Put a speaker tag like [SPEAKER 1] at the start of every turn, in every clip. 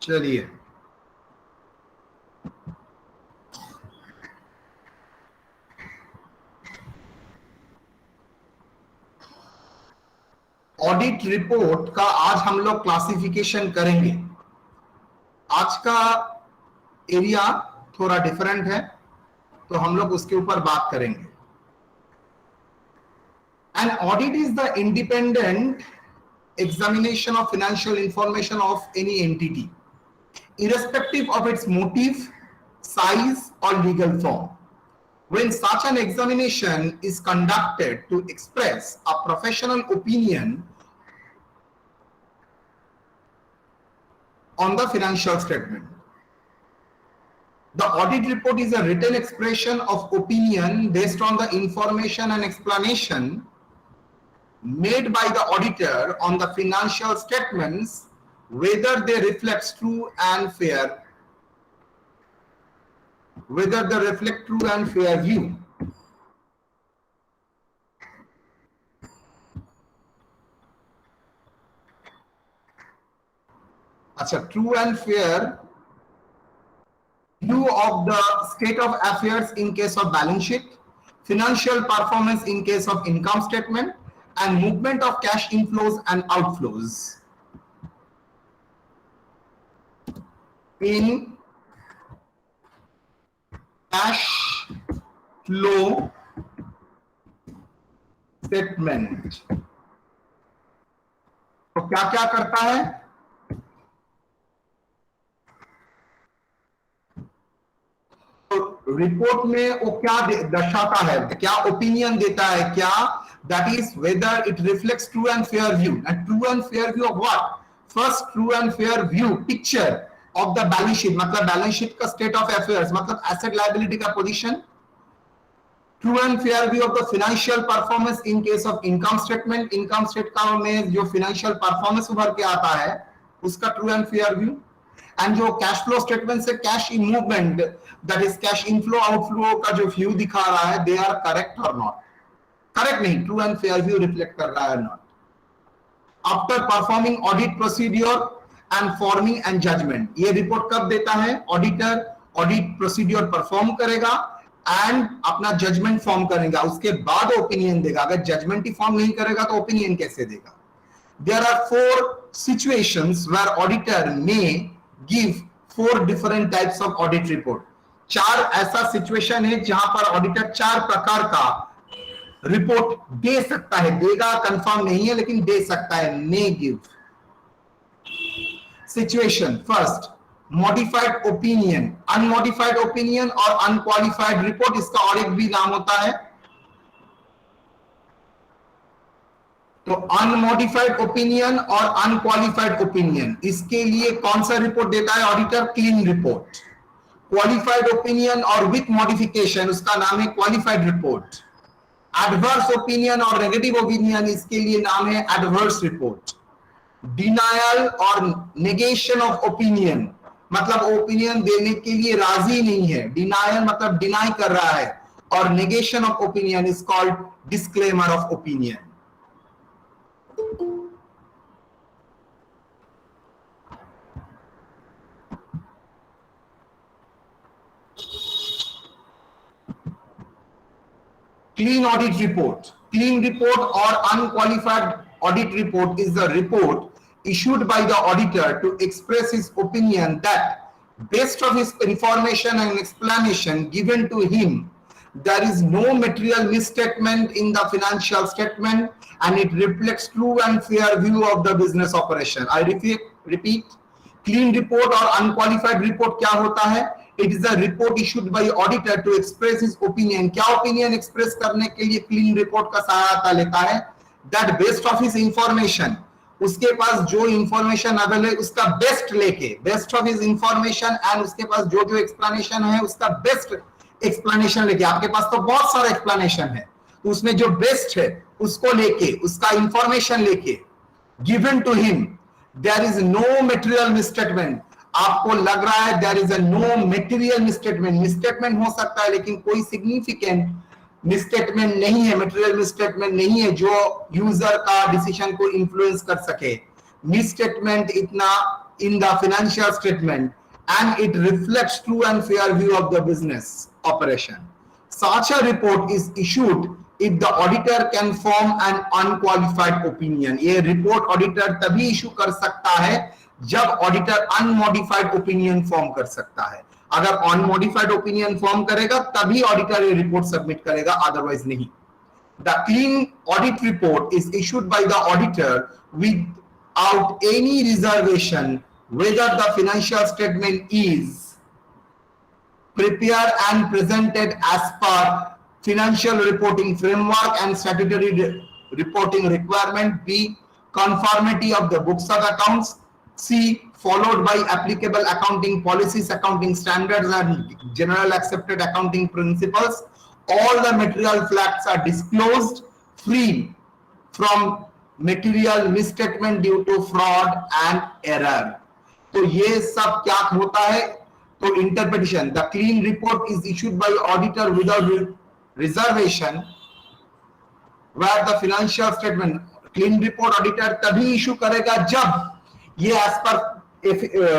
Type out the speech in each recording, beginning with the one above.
[SPEAKER 1] चलिए, audit report का आज हम लोग क्लासिफिकेशन करेंगे। आज का एरिया थोड़ा डिफरेंट है, तो हम लोग उसके ऊपर बात करेंगे। An audit is the independent examination of financial information of any entity, irrespective of its motive, size, or legal form. When such an examination is conducted to express a professional opinion on the financial statement. The audit report is a written expression of opinion based on the information and explanation made by the auditor on the financial statements, whether they reflect true and fair view. अच्छा, true and fair view of the state of affairs in case of balance sheet, financial performance in case of income statement, and movement of cash inflows and outflows. In cash flow statement, तो क्या क्या करता है? Report में वो क्या दर्शाता है, क्या ओपिनियन देता है, क्या that is whether it reflects true and fair view. And true and fair view of what? First, true and fair view picture of the balance sheet, मतलब बैलेंस शीट का स्टेट ऑफ अफेयर्स, मतलब asset liability का position. True and fair view of the financial performance in case of income statement, income statement में जो financial performance उभर के आता है उसका true and fair view. And जो कैश फ्लो स्टेटमेंट से cash in movement, that is cash inflow outflow का जो व्यू दिखा रहा है, दे आर करेक्ट और नॉट करेक्ट, नहीं, true and fair view reflect कर रहा है not. After performing audit procedure and forming and judgement, ये रिपोर्ट कब देता है? ऑडिटर ऑडिट प्रोसीड्योर परफॉर्म करेगा एंड अपना जजमेंट फॉर्म करेगा, उसके बाद ओपिनियन देगा। अगर जजमेंट ही फॉर्म नहीं करेगा तो ओपिनियन कैसे देगा? There are 4 situations where auditor may give 4 different types of audit report. 4 ऐसा सिचुएशन है जहां पर ऑडिटर 4 प्रकार का रिपोर्ट दे सकता है। देगा कंफर्म नहीं है, लेकिन दे सकता है, may give. Situation first, modified opinion, unmodified opinion और अनक्वालिफाइड रिपोर्ट, इसका और एक भी नाम होता है। तो अनमॉडिफाइड ओपिनियन और अनक्वालिफाइड ओपिनियन, इसके लिए कौन सा रिपोर्ट देता है auditor? Clean report. Qualified opinion और विथ मॉडिफिकेशन, उसका नाम है क्वालिफाइड रिपोर्ट। एडवर्स ओपिनियन और नेगेटिव ओपिनियन, इसके लिए नाम है एडवर्स रिपोर्ट। डिनायल और नेगेशन ऑफ ओपिनियन, मतलब ओपिनियन देने के लिए राजी नहीं है, डिनायल मतलब डिनाई कर रहा है, और negation of opinion is called disclaimer of opinion. Clean audit report. Clean report or unqualified audit report is the report issued by the auditor to express his opinion that, based on his information and explanation given to him, there is no material misstatement in the financial statement and it reflects true and fair view of the business operation. I repeat, clean report or unqualified report क्या होता है? It is a report issued by auditor to express his opinion. क्या opinion express करने के लिए clean report का सहायता लेता है? That based of his information, उसके पास जो information अवेलेबल है उसका best लेके, based of his information and उसके पास जो जो explanation है उसका best explanation लेके, आपके पास तो बहुत सारा explanation है, तो उसमें जो best है उसको लेके, उसका information लेके, given to him, there is no material misstatement. आपको लग रहा है there is a no material misstatement, misstatement हो सकता है लेकिन कोई सिग्निफिकेंट मिसस्टेटमेंट नहीं है, मटेरियल मिसस्टेटमेंट नहीं है जो यूजर का डिसीजन को इन्फ्लुएंस कर सके, misstatement itna in the financial statement, and it reflects true and fair view of the business operation. Such a report is issued if the auditor can form an unqualified opinion. ये report auditor तभी issue कर सकता है जब auditor unmodified opinion form कर सकता है. अगर unmodified opinion form करेगा तभी auditor ये report submit करेगा, otherwise नहीं. The clean audit report is issued by the auditor without any reservation whether the financial statement is prepared and presented as per financial reporting framework and statutory reporting requirement. B, conformity of the books of accounts. C, followed by applicable accounting policies, accounting standards and general accepted accounting principles. All the material facts are disclosed, free from material misstatement due to fraud and error. तो ये सब क्या होता है? तो interpretation. The clean report is issued by auditor without reservation, where the financial statement clean report auditor तभी issue करेगा जब ये as per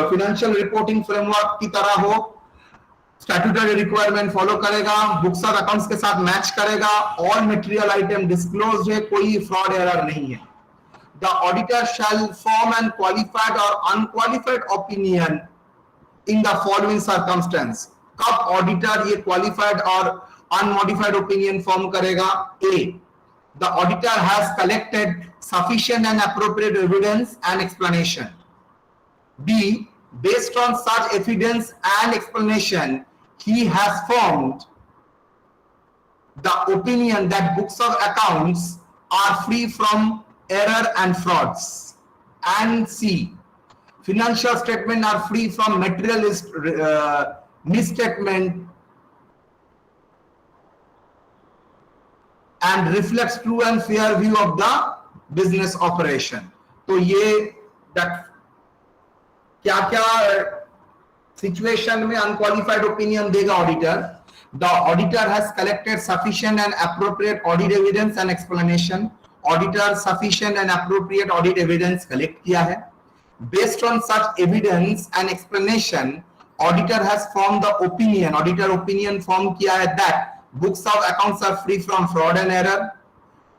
[SPEAKER 1] financial reporting framework की तरह हो, स्टैट्यूटरी रिक्वायरमेंट फॉलो करेगा, बुक्स ऑफ अकाउंट्स के साथ मैच करेगा, ऑल मटेरियल आइटम डिस्क्लोज्ड है, कोई फ्रॉड एरर नहीं है. The auditor shall form an qualified और unqualified opinion in the following circumstance. कब ऑडिटर ये क्वालिफाइड और अनमॉडिफाइड ओपिनियन फॉर्म करेगा? A, the auditor has collected sufficient and appropriate evidence and explanation. B, based on such evidence and explanation, he has formed the opinion that books of accounts are free from error and frauds. And C, financial statements are free from materialist misstatement and reflects true and fair view of the business operation. तो ये that क्या क्या situation में unqualified opinion देगा auditor? The auditor has collected sufficient and appropriate audit evidence and explanation. Auditor sufficient and appropriate audit evidence collect किया है. Based on such evidence and explanation, auditor has form the opinion. Auditor opinion form किया है that books of accounts are free from fraud and error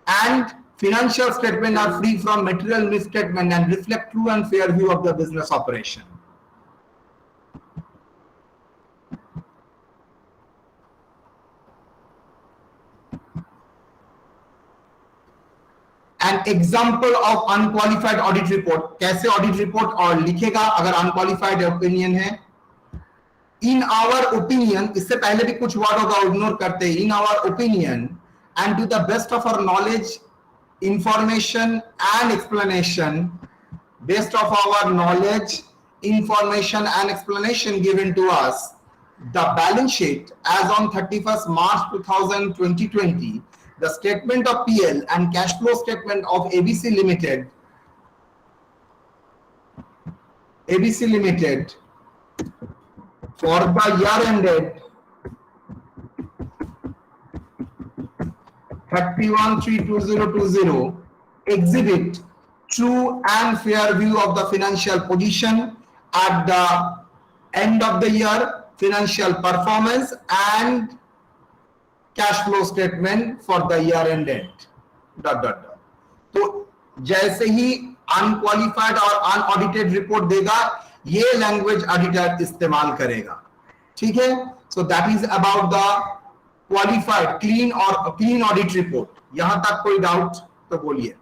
[SPEAKER 1] and financial statements are free from material misstatement and reflect true and fair view of the business operation. An example of unqualified audit report. कैसे audit report और लिखेगा अगर unqualified opinion है? In our opinion, इससे पहले भी कुछ वर्डों का इग्नोर करते हैं. In our opinion and to the best of our knowledge, information and explanation, based of our knowledge, information and explanation given to us, the balance sheet as on 31st March 2020, the statement of PL and cash flow statement of ABC Limited for the year ended 31/3/2020 exhibit true and fair view of the financial position at the end of the year, financial performance and cash flow statement for the year ended ... तो जैसे ही unqualified और unaudited report देगा, ये language auditor इस्तेमाल करेगा. ठीक है? So that is about the qualified clean audit report. यहां तक कोई डाउट तो बोलिए.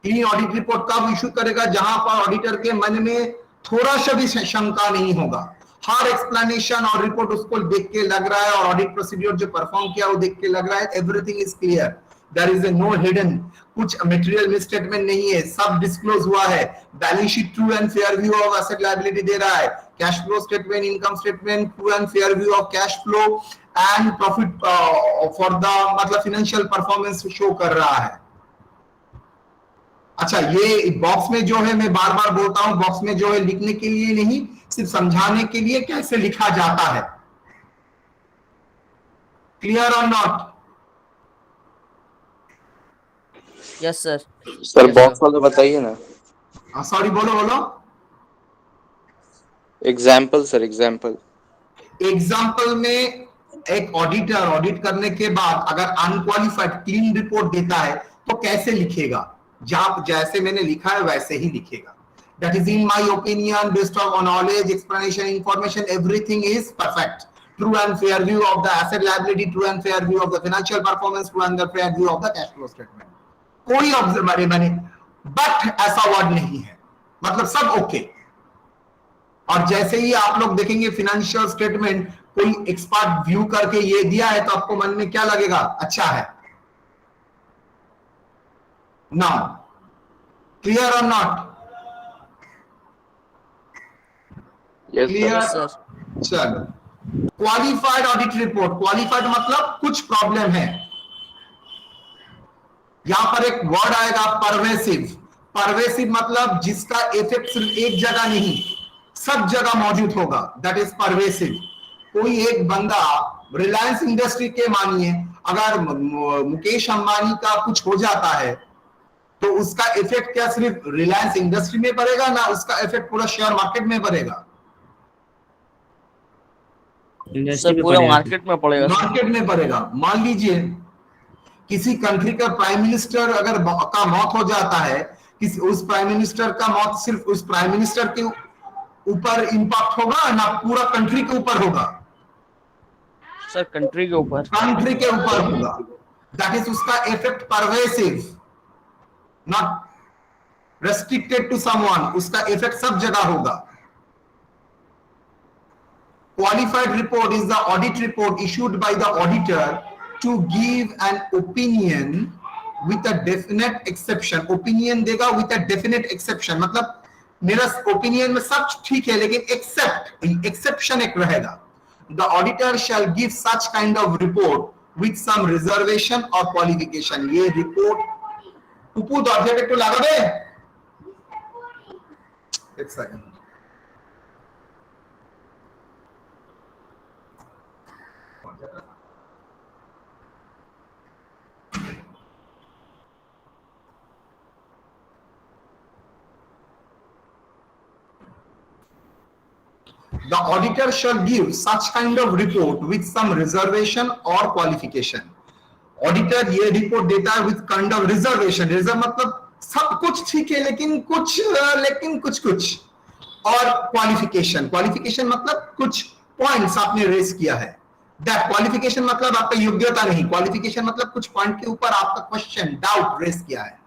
[SPEAKER 1] क्लीन ऑडिट रिपोर्ट कब इशू करेगा? जहां पर ऑडिटर के मन में थोड़ा सा भी शंका नहीं होगा. हर एक्सप्लेनेशन और रिपोर्ट उसको देख के लग रहा है और ऑडिट प्रोसीड्यूर जो परफॉर्म किया वो देख के लग रहा है everything is clear, there is no hidden, कुछ मटेरियल मिसस्टेटमेंट नहीं है, सब डिस्क्लोज हुआ है. Balance sheet true and fair view of asset liability दे रहा है. Cash flow statement, income statement, true and fair view of cash flow and profit for the मतलब फाइनेंशियल परफॉर्मेंस शो कर रहा है. अच्छा, ये बॉक्स में जो है, मैं बार बार बोलता हूं, बॉक्स में जो है लिखने के लिए नहीं, सिर्फ समझाने के लिए कैसे लिखा जाता है. क्लियर और not?
[SPEAKER 2] Yes sir.
[SPEAKER 3] Sir box वाला बताइए ना.
[SPEAKER 1] सॉरी, बोलो बोलो।
[SPEAKER 2] Example sir, example.
[SPEAKER 1] एग्जाम्पल में एक ऑडिटर ऑडिट करने के बाद अगर अनक्वालिफाइड क्लीन रिपोर्ट देता है तो कैसे लिखेगा? जैसे मैंने लिखा है वैसे ही लिखेगा। That is in my opinion, based on knowledge, explanation, information, everything is perfect. True and fair view of the asset liability, true and fair view of the financial performance, true and fair view of the cash flow statement. कोई observe मैंने but ऐसा word नहीं है, मतलब सब okay. और जैसे ही आप लोग देखेंगे फिनेंशियल स्टेटमेंट कोई एक्सपर्ट व्यू करके ये दिया है तो आपको मन में क्या लगेगा? अच्छा है। नाउ क्लियर और नॉट क्लियर?
[SPEAKER 2] सर।
[SPEAKER 1] चलो, क्वालिफाइड ऑडिट रिपोर्ट। क्वालिफाइड मतलब कुछ प्रॉब्लम है। यहां पर एक वर्ड आएगा परवेसिव। परवेसिव मतलब जिसका इफेक्ट सिर्फ एक जगह नहीं सब जगह मौजूद होगा, दैट इज परवेसिव। कोई एक बंदा रिलायंस इंडस्ट्री के, मानिए अगर मुकेश अंबानी का कुछ हो जाता है तो उसका इफेक्ट क्या सिर्फ रिलायंस इंडस्ट्री में पड़ेगा ना, उसका इफेक्ट पूरा शेयर मार्केट में पड़ेगा।
[SPEAKER 2] सर पूरा मार्केट में पड़ेगा।
[SPEAKER 1] मार्केट में पड़ेगा। मान लीजिए किसी कंट्री का प्राइम मिनिस्टर अगर का मौत हो जाता है, किसी उस प्राइम मिनिस्टर का मौत सिर्फ उस प्राइम मिनिस्टर के ऊपर इंपैक्ट होगा ना पूरा कंट्री के ऊपर होगा?
[SPEAKER 2] सर कंट्री के ऊपर,
[SPEAKER 1] कंट्री के ऊपर होगा। दैट इज उसका effect pervasive, not restricted to someone. उसका इफेक्ट सब जगह होगा। Qualified report is the audit report issued by the auditor to give an opinion with a definite exception. Opinion देगा with a definite exception, मतलब मेरा opinion में सब ठीक है लेकिन एक्सेप्शन एक रहेगा। The auditor shall give such kind of report with some reservation or qualification. ये रिपोर्ट उपू दर्जे पे लगा दे। एक second. The auditor shall give such kind of report with some reservation or qualification. Auditor ये रिपोर्ट देता है with kind of reservation. Reserve मतलब सब कुछ ठीक है लेकिन कुछ कुछ और क्वालिफिकेशन। क्वालिफिकेशन मतलब कुछ पॉइंट्स आपने रेज किया है। दैट क्वालिफिकेशन मतलब आपका योग्यता नहीं, क्वालिफिकेशन मतलब कुछ पॉइंट के ऊपर आपका क्वेश्चन डाउट रेज किया है।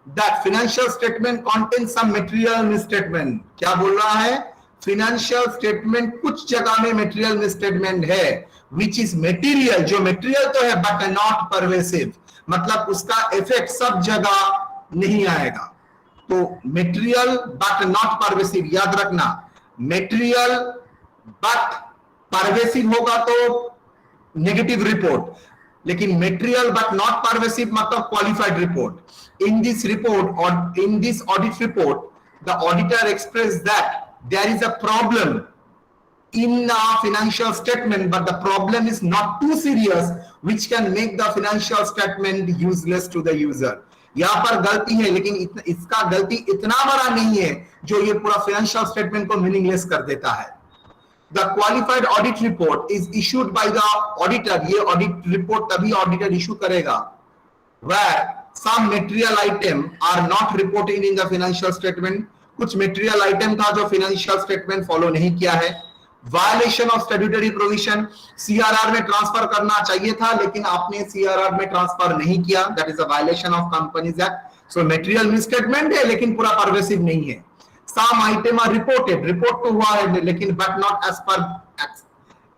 [SPEAKER 1] That financial statement contains some material misstatement. क्या बोल रहा है? फिनेंशियल स्टेटमेंट कुछ जगह में मटेरियल मिसस्टेटमेंट है, विच इज मटेरियल, जो मटेरियल तो है बट नॉट परवेसिव, मतलब उसका इफेक्ट सब जगह नहीं आएगा। तो मटेरियल बट नॉट परवेसिव, याद रखना। मटेरियल बट परवेसिव होगा तो नेगेटिव रिपोर्ट, लेकिन मटेरियल बट नॉट परवेसिव मतलब qualified report. In this report और in this audit report the auditor express that there is a problem in a financial statement, but the problem is not too serious which can make the financial statement useless to the user. यहां पर गलती है लेकिन इसका गलती इतना बड़ा नहीं है जो ये पूरा फाइनेंशियल स्टेटमेंट को मीनिंगलेस कर देता है। The qualified audit report is issued by the auditor. ये ऑडिट रिपोर्ट तभी ऑडिटर इशू करेगा where some material item are not reported in the financial statement. कुछ मटेरियल आइटम था जो फाइनेंशियल स्टेटमेंट फॉलो नहीं किया है। Violation of statutory provision, CRR में ट्रांसफर करना चाहिए था लेकिन आपने सीआरआर में ट्रांसफर नहीं किया, that is a violation of companies act. So material misstatement है लेकिन पूरा परवेसिव नहीं है। Some item are reported, report तो हुआ है लेकिन but not as per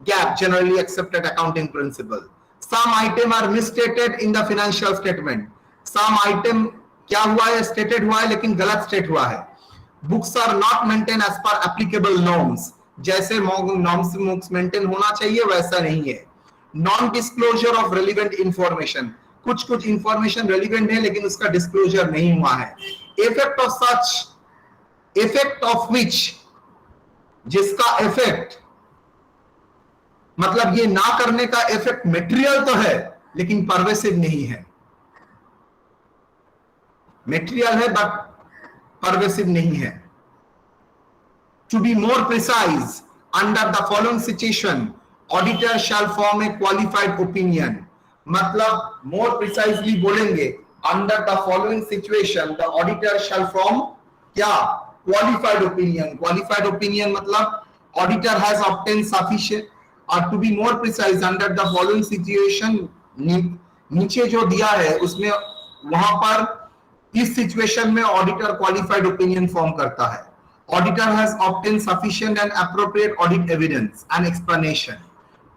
[SPEAKER 1] GAAP, generally accepted accounting principle. Some item are misstated in the financial statement. Some item क्या हुआ है? स्टेटेड हुआ है लेकिन गलत स्टेट हुआ है। Books are not maintain as per applicable norms, जैसे नॉर्म्स मेंटेन होना चाहिए वैसा नहीं है। Non disclosure of relevant information, कुछ इंफॉर्मेशन रेलिवेंट है लेकिन उसका डिस्क्लोजर नहीं हुआ है। Effect of such, effect of which, जिसका इफेक्ट मतलब ये ना करने का इफेक्ट मटेरियल तो है लेकिन परवेसिव नहीं है। मटेरियल है बट परवेसिव नहीं है। To be more precise, under the following situation, auditor shall form a qualified opinion. मतलब more precisely बोलेंगे, under the following situation, the auditor shall form क्या? Qualified opinion. Qualified opinion मतलब auditor has obtained sufficient. और to be more precise, under the following situation, नीचे जो दिया है उसमें वहां पर इस सिचुएशन में ऑडिटर क्वालिफाइड ओपिनियन फॉर्म करता है। Auditor has obtained sufficient and appropriate audit evidence and explanation.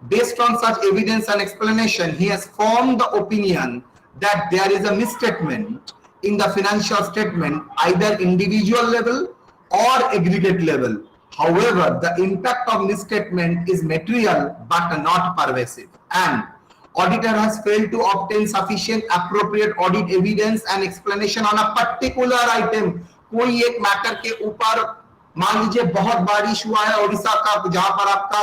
[SPEAKER 1] Based on such evidence and explanation, he has formed the opinion that there is a misstatement in the financial statement, either individual level or aggregate level. However, the impact of misstatement is material but not pervasive. And auditor has failed to obtain sufficient appropriate audit evidence and explanation on a particular item. कोई एक matter के ऊपर मान लीजिए बहुत बारिश हुआ है उड़ीसा का, जहां पर आपका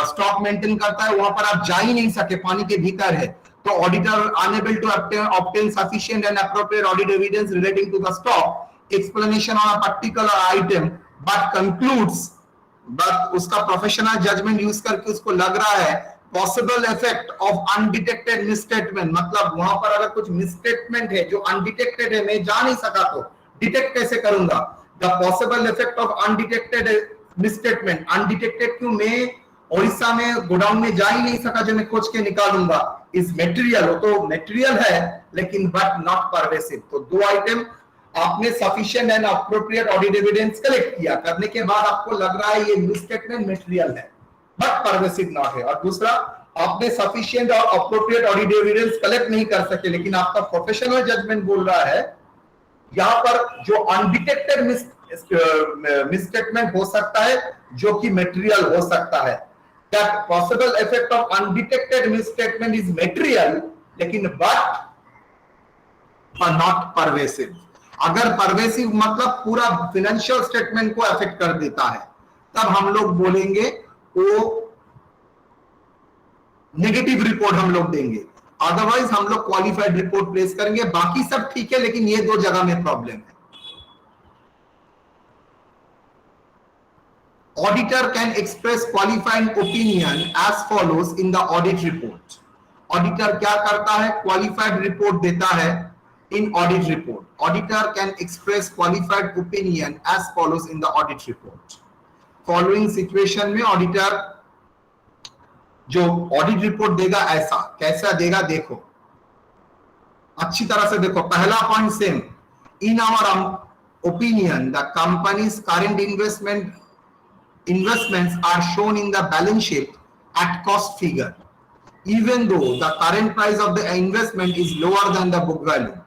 [SPEAKER 1] स्टॉक मेंटेन करता है, वहां पर आप जा ही नहीं सके, पानी के भीतर है, तो auditor unable to obtain sufficient and appropriate audit evidence relating to the stock explanation on a particular item, but concludes, but उसका प्रोफेशनल जजमेंट यूज करके उसको लग रहा है possible effect of undetected misstatement, मतलब वहां पर अगर कुछ मिसस्टेटमेंट है जो अनडिटेक्टेड है, मैं जा नहीं सका तो डिटेक्ट कैसे करूंगा? The possible effect of undetected misstatement, undetected क्यों, मैं ओडिशा में गोडाउन में जा ही नहीं सका जो मैं खोज के निकालूंगा, इज मेटेरियल, तो मेटेरियल है लेकिन बट नॉट परवेसिव। तो दो आइटम आपने sufficient and appropriate audit evidence collect किया, करने के बाद आपको लग रहा है ये मिसस्टेटमेंट मेटेरियल है बट परवेसिव नॉट है, और दूसरा आपने सफिशिएंट और अप्रोप्रिएट ऑडिट एविडेंस कलेक्ट नहीं कर सके, लेकिन आपका प्रोफेशनल जजमेंट बोल रहा है यहां पर जो अनडिटेक्टेड मिसस्टेटमेंट हो सकता है जो कि मेटेरियल हो सकता है, that possible effect of undetected misstatement is material लेकिन बट नॉट परवेसिव। अगर परवेसिव मतलब पूरा फाइनेंशियल स्टेटमेंट को अफेक्ट कर देता है, तब हम लोग बोलेंगे वो नेगेटिव रिपोर्ट हम लोग देंगे, अदरवाइज हम लोग क्वालिफाइड रिपोर्ट प्लेस करेंगे। बाकी सब ठीक है, लेकिन ये दो जगह में प्रॉब्लम है। Auditor can express qualified opinion as follows in the audit report. Auditor क्या करता है? क्वालिफाइड रिपोर्ट देता है in audit report. Auditor can express qualified opinion as follows in the audit report. Following situation में auditor जो audit report देगा, ऐसा कैसा देगा देखो, अच्छी तरह से देखो। पहला point same, in our opinion the companies current investments are shown in the balance sheet at cost figure even though the current price of the investment is lower than the book value.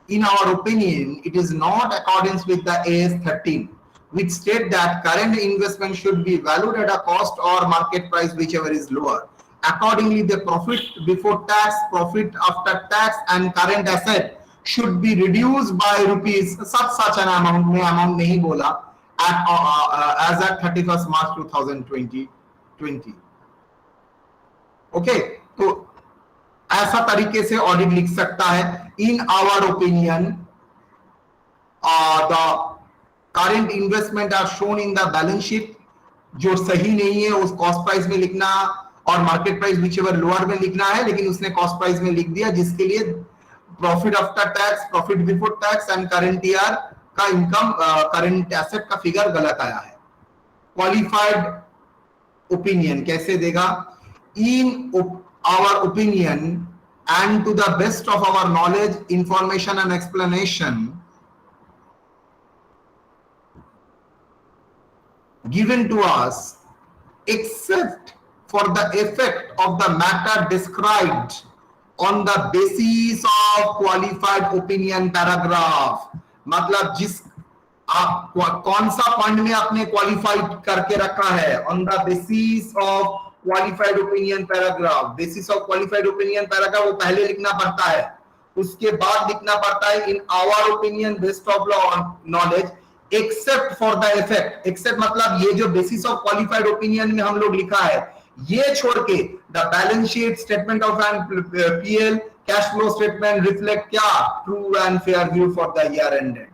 [SPEAKER 1] In our opinion, it is not accordance with the AS 13, which state that current investment should be valued at a cost or market price, whichever is lower. Accordingly, the profit before tax, profit after tax and current asset should be reduced by rupees such an amount, में amount नहीं बोला, as at 31st March 2020. Okay, तो ऐसा तरीके से audit लिख सकता है। In our opinion the current investment are shown in the balance sheet, जो सही नहीं है उस कॉस्ट प्राइस में लिखना और मार्केट प्राइस व्हिचएवर लोअर में लिखना है, लेकिन उसने कॉस्ट प्राइस में लिख दिया, जिसके लिए profit after tax, profit before tax and current year का इनकम, करंट एसेट का फिगर गलत आया है। क्वालिफाइड ओपिनियन कैसे देगा? In our opinion and to the best of our knowledge, information and explanation given to us except for the effect of the matter described on the basis of qualified opinion paragraph. मतलब जिस आप कौन सा point में आपने qualified करके रखा है, on the basis of qualified opinion paragraph. Basis of qualified opinion paragraph वो पहले लिखना पड़ता है, उसके बाद लिखना पड़ता है in our opinion based of knowledge except for the effect. Except मतलब ये जो बेसिस ऑफ क्वालिफाइड ओपिनियन में हम लोग लिखा है, ये छोड़ के the balance sheet, statement of PL, cash flow statement reflect क्या? True and fair view for the year ended.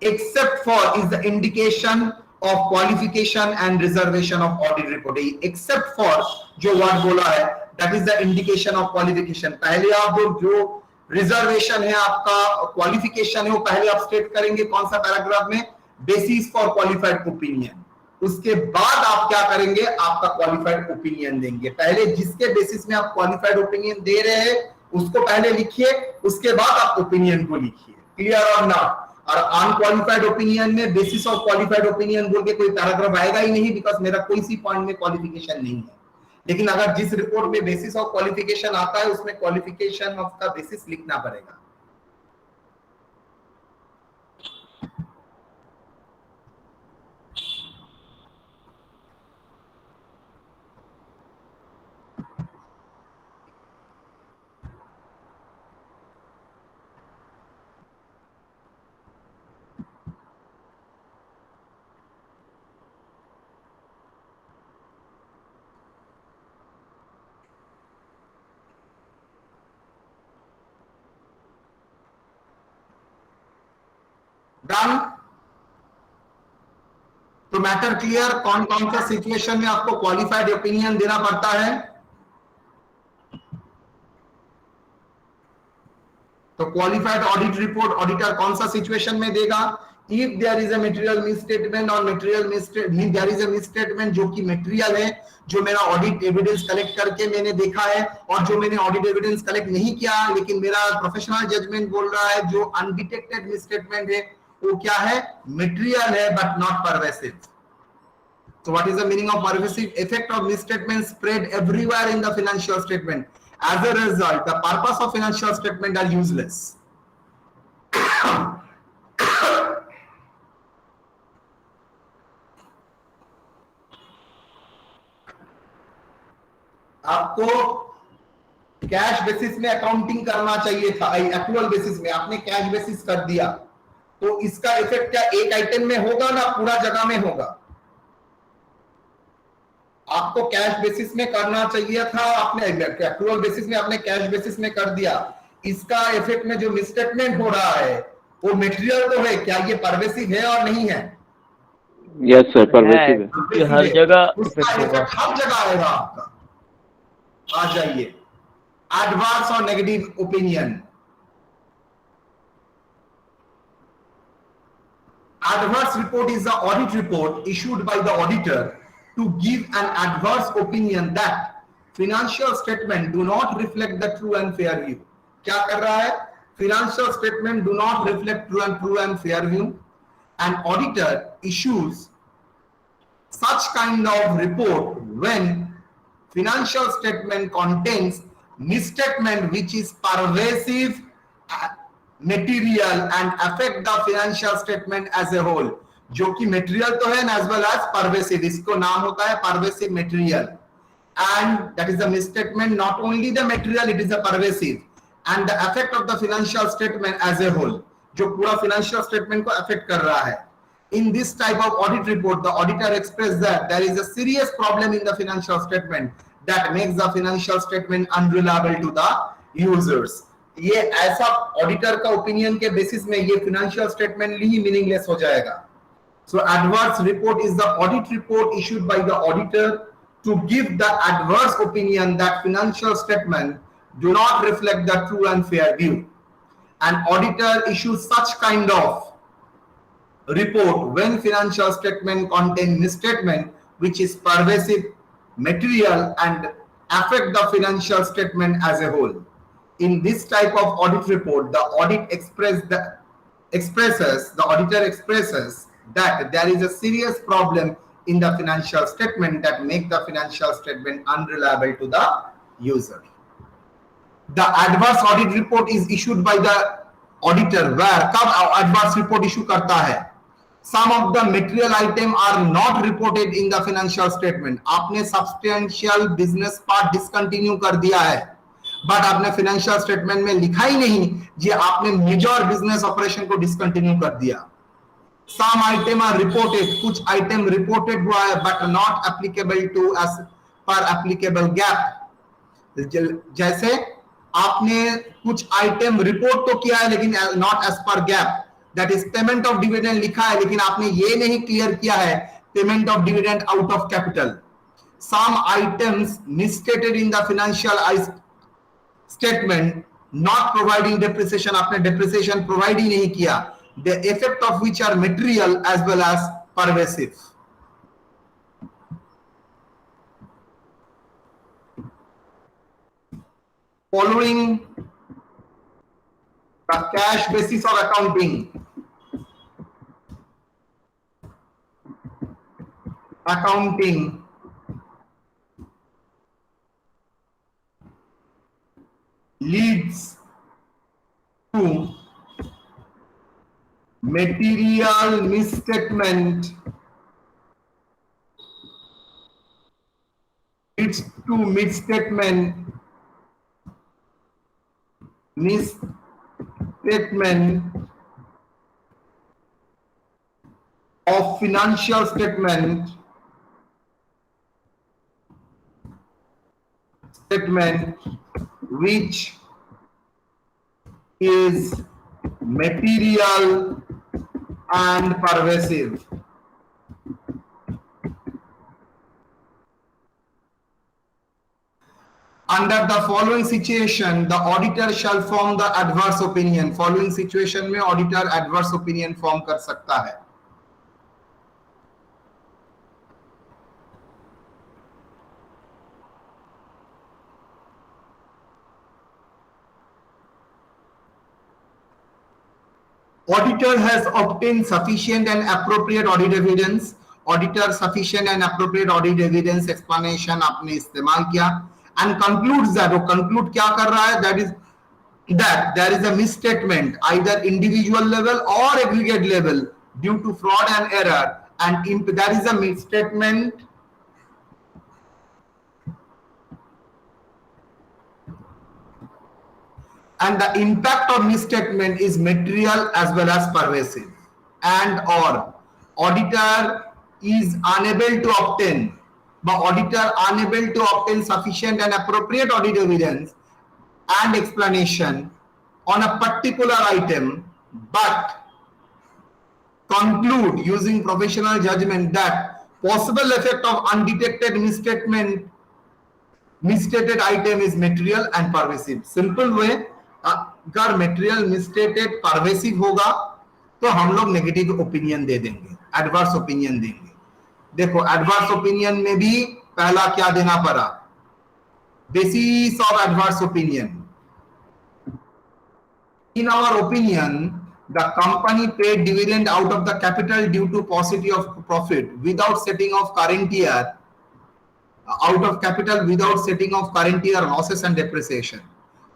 [SPEAKER 1] except for is the indication of qualification and reservation of audit report. except for जो word बोला है, that is the indication of qualification. पहले आप जो reservation है, आपका qualification है, वो पहले आप स्टेट करेंगे कौन सा पैराग्राफ में, बेसिस फॉर क्वालिफाइड ओपिनियन. उसके बाद आप क्या करेंगे, आपका क्वालिफाइड ओपिनियन देंगे. पहले जिसके बेसिस में आप क्वालिफाइड ओपिनियन दे रहे हैं उसको पहले लिखिए, उसके बाद आप ओपिनियन को लिखिए. क्लियर और नॉट? और अनक्वालिफाइड ओपिनियन में बेसिस ऑफ क्वालिफाइड ओपिनियन बोल के कोई पैराग्राफ आएगा ही नहीं, बिकॉज मेरा कोई सी पॉइंट में क्वालिफिकेशन नहीं है. लेकिन अगर जिस रिपोर्ट में बेसिस ऑफ क्वालिफिकेशन आता है उसमें क्वालिफिकेशन ऑफ का बेसिस लिखना पड़ेगा. डन? तो मैटर क्लियर, कौन कौन सा सिचुएशन में आपको क्वालिफाइड ओपिनियन देना पड़ता है. तो क्वालिफाइड ऑडिट रिपोर्ट ऑडिटर कौन सा सिचुएशन में देगा, if there is a material misstatement और material misstatement, there is a misstatement जो कि मटेरियल है, जो मेरा ऑडिट एविडेंस कलेक्ट करके मैंने देखा है, और जो मैंने ऑडिट एविडेंस कलेक्ट नहीं किया लेकिन मेरा प्रोफेशनल जजमेंट बोल रहा है जो अनडिटेक्टेड मिसस्टेटमेंट है वो क्या है, मटेरियल है but not pervasive. So what is the meaning of pervasive? Effect of misstatement spread everywhere in the financial statement. As a result, the purpose of financial statement are useless. आपको cash basis में accounting करना चाहिए था, actual basis में आपने cash basis कर दिया, तो इसका इफेक्ट क्या एक आइटम में होगा ना पूरा जगह में होगा. आपको कैश बेसिस में करना चाहिए था, आपने एक्चुअल बेसिस में आपने कैश बेसिस में कर दिया. इसका इफेक्ट में जो मिसस्टेटमेंट हो रहा है वो मटेरियल तो है, क्या ये परवेसिव है और नहीं है?
[SPEAKER 3] यस सर, परवेसिव है.
[SPEAKER 2] हर जगह
[SPEAKER 1] उसका इफेक्ट हर जगह आएगा आपका. आ जाइए, एडवर्स और negative opinion. Adverse report is the audit report issued by the auditor to give an adverse opinion that financial statement do not reflect the true and fair view. क्या कर रहा है? Financial statement do not reflect true and fair view. An auditor issues such kind of report when financial statement contains misstatement which is pervasive, material and affect the financial statement as a whole. जो कि material तो है as well as pervasive, इसको नाम होता है pervasive material. And that is the misstatement, not only the material, it is the pervasive and the effect of the financial statement as a whole, जो पूरा financial statement को affect कर रहा है. In this type of audit report, the auditor expressed that there is a serious problem in the financial statement that makes the financial statement unreliable to the users. ये ऐसा auditor का opinion के basis में ये financial statement ही meaningless हो जाएगा. So adverse report is the audit report issued by the auditor to give the adverse opinion that financial statement do not reflect the true and fair view. An auditor issues such kind of report when financial statement contain misstatement which is pervasive, material and affect the financial statement as a whole. In this type of audit report, the auditor expresses that there is a serious problem in the financial statement that make the financial statement unreliable to the user. The adverse audit report is issued by the auditor where कब adverse report issue करता है? Some of the material item are not reported in the financial statement. आपने substantial business part discontinue कर दिया है, but आपने financial statement में लिखा ही नहीं जी आपने मेजर बिजनेस ऑपरेशन को डिसकंटिन्यू कर दिया. सम आइटम आर रिपोर्टेड, कुछ आइटम रिपोर्टेड हुआ है but not applicable to as per applicable GAAP. जैसे आपने कुछ आइटम रिपोर्ट तो किया है लेकिन not as per GAAP. That is payment of dividend लिखा है, लेकिन आपने ये नहीं क्लियर किया है payment of dividend out of capital. Some items misstated in the financial statement not providing depreciation, आपने depreciation provide ही नहीं किया, the effect of which are material as well as pervasive. Following the cash basis of accounting leads to material misstatement, of financial statement which is material and pervasive. Under the following situation, the auditor shall form the adverse opinion. Following situation में auditor adverse opinion form कर सकता है. Auditor has obtained sufficient and appropriate audit evidence. Auditor sufficient and appropriate audit evidence explanation आपने इस्तेमाल किया and concludes that, वो conclude क्या कर रहा है, that is that there is a misstatement either individual level or aggregate level due to fraud and error, and there is a misstatement and the impact of misstatement is material as well as pervasive, and or auditor is unable to obtain sufficient and appropriate audit evidence and explanation on a particular item, but conclude using professional judgment that possible effect of undetected misstated item is material and pervasive. Simple way, अगर material misstated pervasive होगा तो हम लोग negative opinion दे देंगे, adverse opinion देंगे. देखो adverse opinion में भी पहला क्या देना पड़ा, basis of adverse opinion. In our opinion, the company paid dividend out of the capital due to paucity of profit without setting of current year losses and depreciation.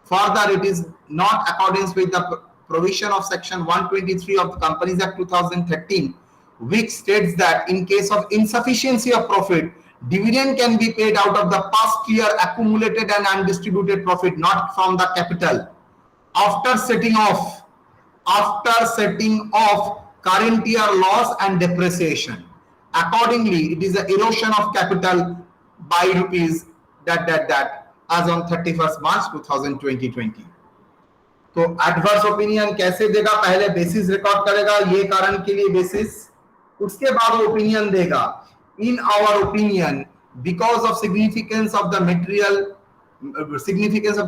[SPEAKER 1] Further, it is not accordance with the provision of section 123 of the Companies Act 2013, which states that in case of insufficiency of profit, dividend can be paid out of the past year accumulated and undistributed profit, not from the capital, after setting off current year loss and depreciation. Accordingly, it is an erosion of capital by rupees that as on 31st March 2020. तो adverse opinion कैसे देगा, पहले basis record करेगा, ये कारण के लिए basis, उसके बाद ओपिनियन देगा. In our opinion, because of significance of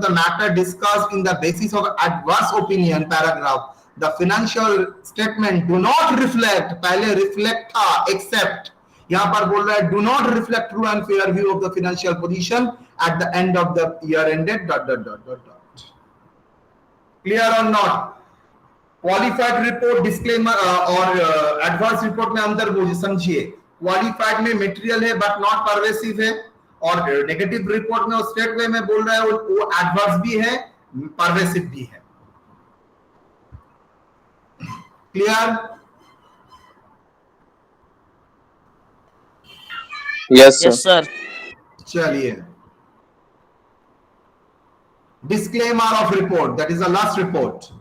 [SPEAKER 1] the matter discussed in the basis of adverse opinion paragraph, the financial statement do not reflect, पहले reflect था, except यहाँ पर बोल रहा है do not reflect true and fair view of the financial position at the end of the year ended ... Clear or not? Qualified report disclaimer और adverse report में अंतर समझिए. Qualified में material है but not pervasive है, और negative report में state वे में बोल रहा है वो adverse भी है, pervasive भी है. Clear?
[SPEAKER 2] Yes sir.
[SPEAKER 1] चलिए. Disclaimer of report, that is the last report.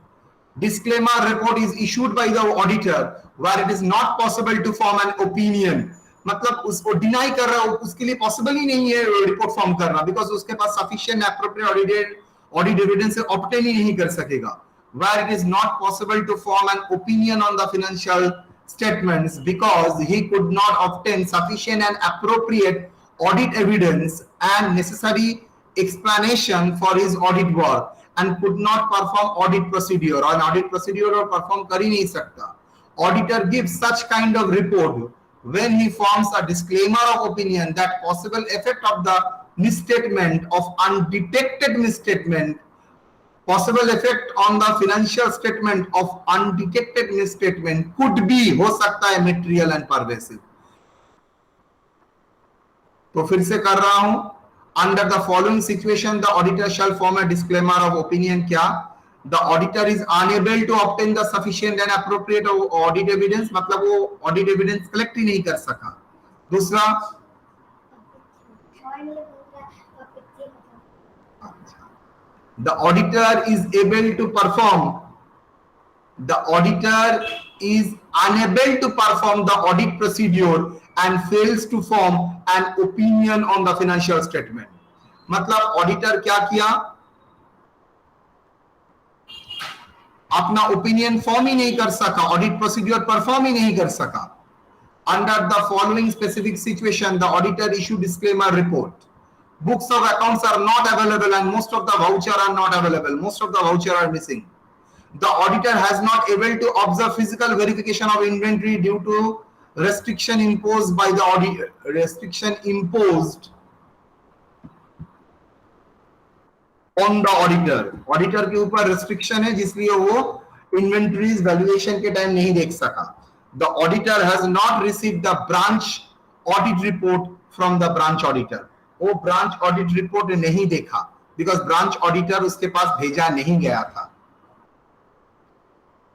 [SPEAKER 1] Disclaimer report is issued by the auditor where it is not possible to form an opinion. मतलब उसको डिनाई कर रहा है, उसके लिए पॉसिबल ही नहीं है रिपोर्ट फॉर्म करना, बिकॉज उसके पास sufficient appropriate audit evidence obtain ही नहीं कर सकेगा. where it is not possible to form an opinion on the financial statements because he could not obtain sufficient and appropriate audit evidence and necessary explanation for his audit work and could not perform audit procedure, और audit procedure और perform कर ही नहीं सकता. Auditor gives such kind of report when he forms a disclaimer of opinion that possible effect of the misstatement of undetected misstatement, possible effect on the financial statement of undetected misstatement could be, हो सकता है, material and pervasive. तो फिर से कर रहा हूं. Under the following situation, the auditor shall form a disclaimer of opinion. क्या? The auditor is unable to obtain the sufficient and appropriate audit evidence, मतलब वो audit evidence collect ही नहीं कर सका. दूसरा, the auditor is able to perform, the auditor is unable to perform the audit procedure and fails to form an opinion on the financial statement. मतलब auditor क्या किया? अपना ओपिनियन फॉर्म ही नहीं कर सका, ऑडिट प्रोसीड्यूर परफॉर्म ही नहीं कर सका. Under the following specific situation the auditor issue disclaimer report. Books of accounts are not available and most of the voucher are not available. Most of the voucher are missing. The auditor has not able to observe physical verification of inventory due to restriction imposed by the auditor. Restriction imposed on the auditor. Auditor के ऊपर restriction है जिसलिए वो inventories valuation के time नहीं देख सका. The auditor has not received the branch audit report from the branch auditor. वो branch audit report नहीं देखा बिकॉज ब्रांच ऑडिटर उसके पास भेजा नहीं गया था.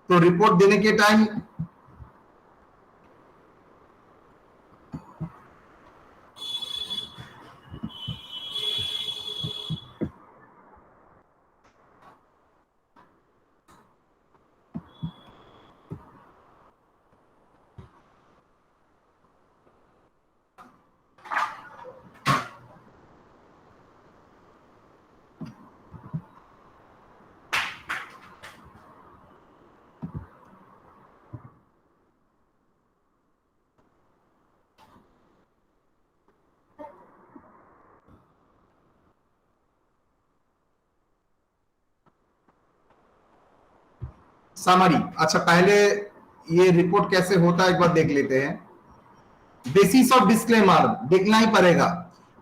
[SPEAKER 1] तो रिपोर्ट देने के टाइम समरी. अच्छा, पहले ये रिपोर्ट कैसे होता है एक बार देख लेते हैं. बेसिस ऑफ डिस्क्लेमर देखना ही पड़ेगा.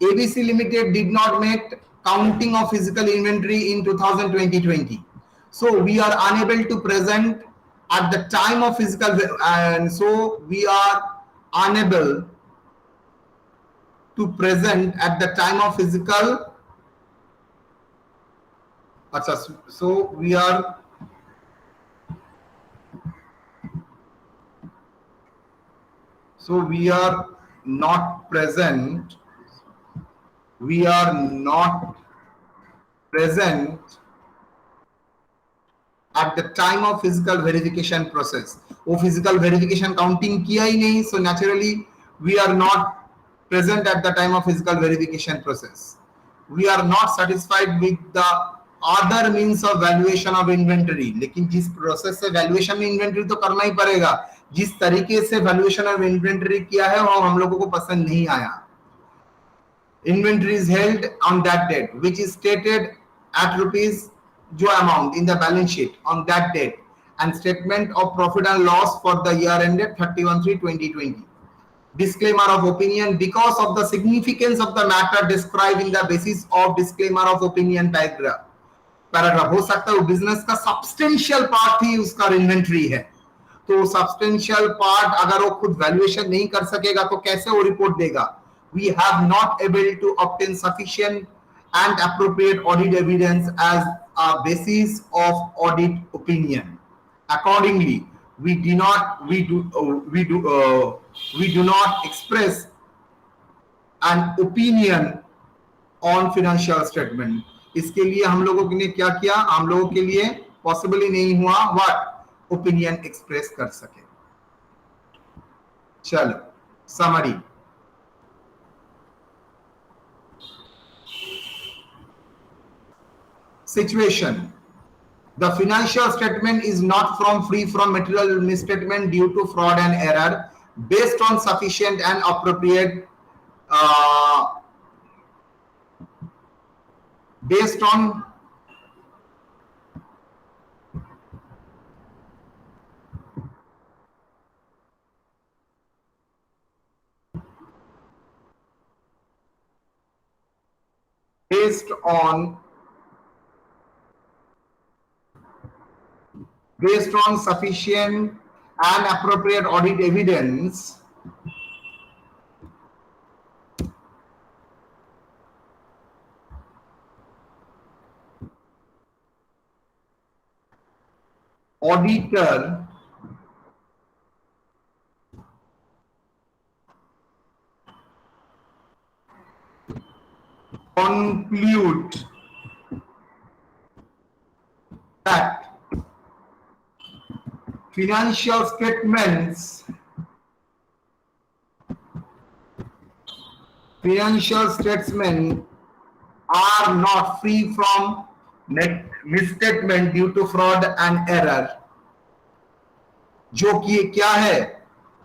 [SPEAKER 1] ABC limited did not make counting of physical inventory in 2020. So we are unable to present at the time of physical, and so we are unable to present at the time of physical. अच्छा, so we are not present. We are not present at the time of physical verification process. वो physical verification counting किया ही नहीं, so naturally we are not present at the time of physical verification process. We are not satisfied with the other means of valuation of inventory. लेकिन जिस process से valuation में inventory तो करना ही पड़ेगा, जिस तरीके से valuation of inventory किया है वो हम लोगों को पसंद नहीं आया. Inventory is held on that date, which is stated at rupees जो amount in the balance sheet on that date, and statement of profit and loss for the year ended 31/3/2020. Disclaimer of opinion because of the significance of the matter described in the basis of disclaimer of opinion paragraph. हो सकता है वो business का substantial part ही उसका inventory है, तो substantial part अगर वो खुद वैल्यूएशन नहीं कर सकेगा तो कैसे वो रिपोर्ट देगा. We have not able to obtain sufficient and appropriate audit evidence as a basis of audit opinion. Accordingly, we do not express an opinion on financial statement. इसके लिए हम लोगों ने क्या किया, हम लोगों के लिए पॉसिबल ही नहीं हुआ व्हाट ओपिनियन एक्सप्रेस कर सके. चलो summary. Situation. The financial statement is not free from material misstatement due to fraud and error based on sufficient and appropriate based on sufficient and appropriate audit evidence auditor conclude that financial statements are not free from misstatement due to fraud and error, जो कि क्या है,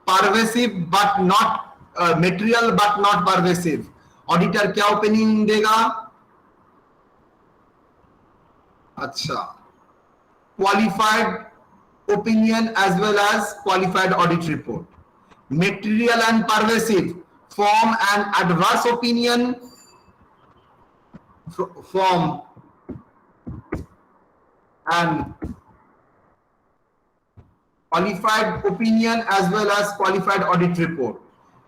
[SPEAKER 1] pervasive but not material but not pervasive. Auditor क्या opinion देगा? अच्छा, qualified opinion as well as qualified audit report. Material and pervasive form an adverse opinion form and qualified opinion as well as qualified audit report.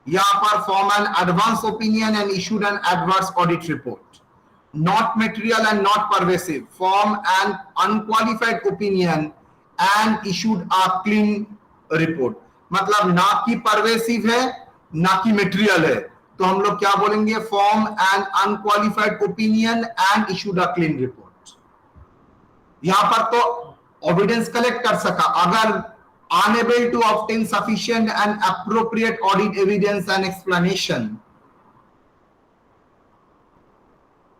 [SPEAKER 1] यहाँ पर form an adverse opinion and issued an adverse audit report. Not material and not pervasive, form an unqualified opinion and issued a clean report. मतलब ना कि pervasive है ना कि material है, तो हम लोग क्या बोलेंगे? Form and unqualified opinion and issued a clean report. यहां पर तो एविडेंस कलेक्ट कर सका, अगर unable to obtain sufficient and appropriate audit evidence and explanation,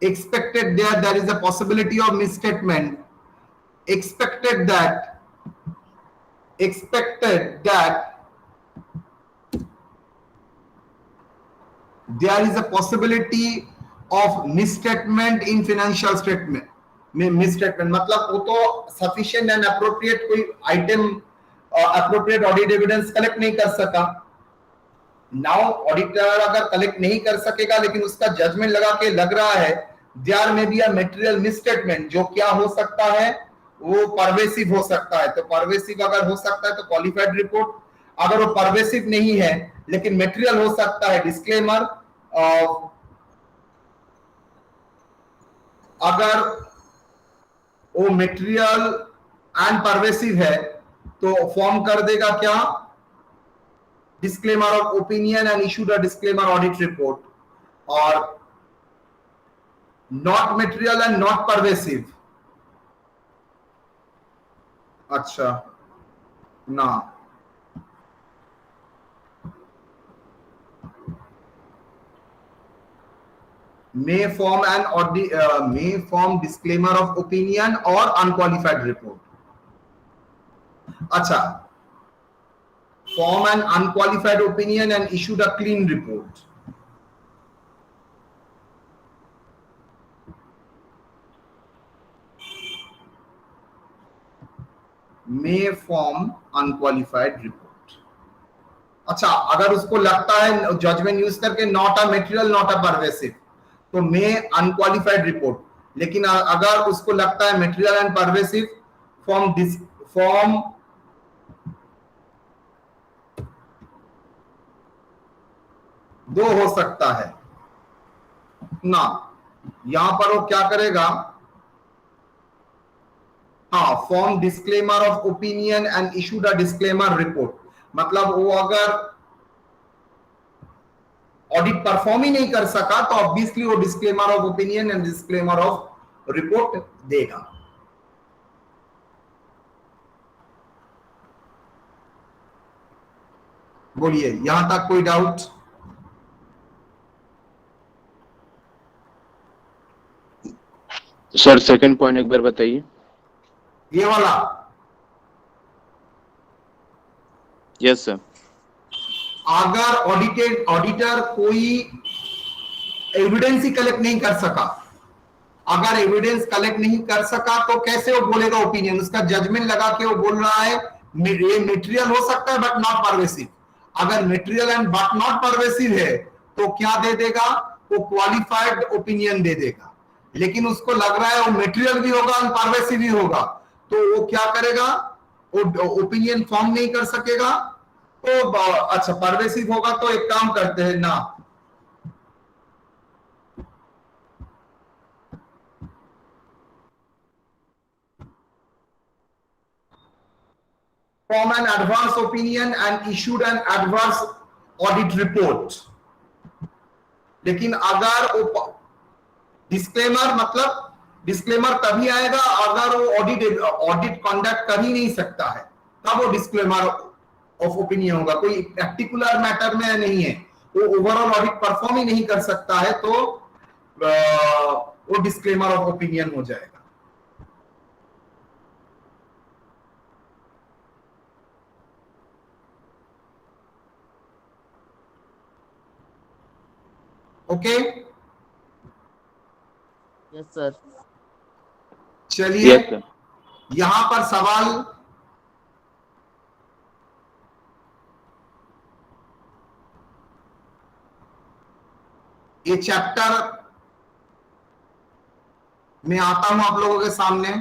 [SPEAKER 1] expected there is a possibility of misstatement, expected that there is a possibility of misstatement in financial statement. misstatement मतलब वो तो sufficient and appropriate कोई item appropriate audit evidence collect नहीं कर सका. Now auditor अगर collect नहीं कर सकेगा लेकिन उसका judgment लगा के लग रहा है there may be a material misstatement, जो क्या हो सकता है? वो परवेसिव हो सकता है. तो परवेसिव अगर हो सकता है तो क्वालिफाइड रिपोर्ट, अगर वो परवेसिव नहीं है लेकिन मेटेरियल हो सकता है डिस्क्लेमर. अगर वो मेटेरियल एंड परवेसिव है तो फॉर्म कर देगा क्या? Disclaimer of opinion and issued a disclaimer audit report. और not material and not pervasive, अच्छा ना, may form disclaimer of opinion or unqualified report. अच्छा, form an unqualified opinion and issued a clean report. may form unqualified report. अच्छा, अगर उसको लगता है judgement use करके not a material not a pervasive, तो मे अनक्वालिफाइड रिपोर्ट. लेकिन अगर उसको लगता है मेटेरियल एंड परवेसिव, फॉर्म दो हो सकता है ना. यहां पर वो क्या करेगा? हाँ, form disclaimer of opinion and issued a disclaimer report. मतलब वो अगर ऑडिट परफॉर्म ही नहीं कर सका तो ऑब्वियसली वो disclaimer of opinion and disclaimer of report देगा. बोलिए, यहां तक कोई डाउट?
[SPEAKER 3] सर सेकंड पॉइंट एक बार बताइए.
[SPEAKER 1] ये वाला।
[SPEAKER 3] Yes, sir.
[SPEAKER 1] अगर ऑडिटर कोई एविडेंस ही कलेक्ट नहीं कर सका, अगर एविडेंस कलेक्ट नहीं कर सका तो कैसे वो बोलेगा ओपिनियन? उसका जजमेंट लगा के वो बोल रहा है ये मटेरियल हो सकता है बट नॉट परवेसिव। अगर material and but not pervasive है तो क्या दे देगा? वो क्वालिफाइड ओपिनियन दे देगा। लेकिन उसको लग रहा है वो मटेरियल भी होगा और परवेसिव भी होगा, तो वो क्या करेगा? वो ओपिनियन फॉर्म नहीं कर सकेगा। तो अच्छा, परवेसिव होगा तो एक काम करते हैं ना, form an adverse opinion and issued an adverse audit report। लेकिन अगर वो डिस्क्लेमर, मतलब डिस्क्लेमर तभी आएगा अगर वो ऑडिट कंडक्ट कर ही नहीं सकता है, तब वो डिस्क्लेमर ऑफ ओपिनियन होगा। कोई पर्टिकुलर मैटर में नहीं है, वो ओवरऑल ऑडिट परफॉर्म ही नहीं कर सकता है, तो वो डिस्क्लेमर ऑफ ओपिनियन हो जाएगा। Okay,
[SPEAKER 2] yes sir.
[SPEAKER 1] चलिए
[SPEAKER 3] Yes, sir.
[SPEAKER 1] यहां पर सवाल, ये चैप्टर में आता हूं आप लोगों के सामने।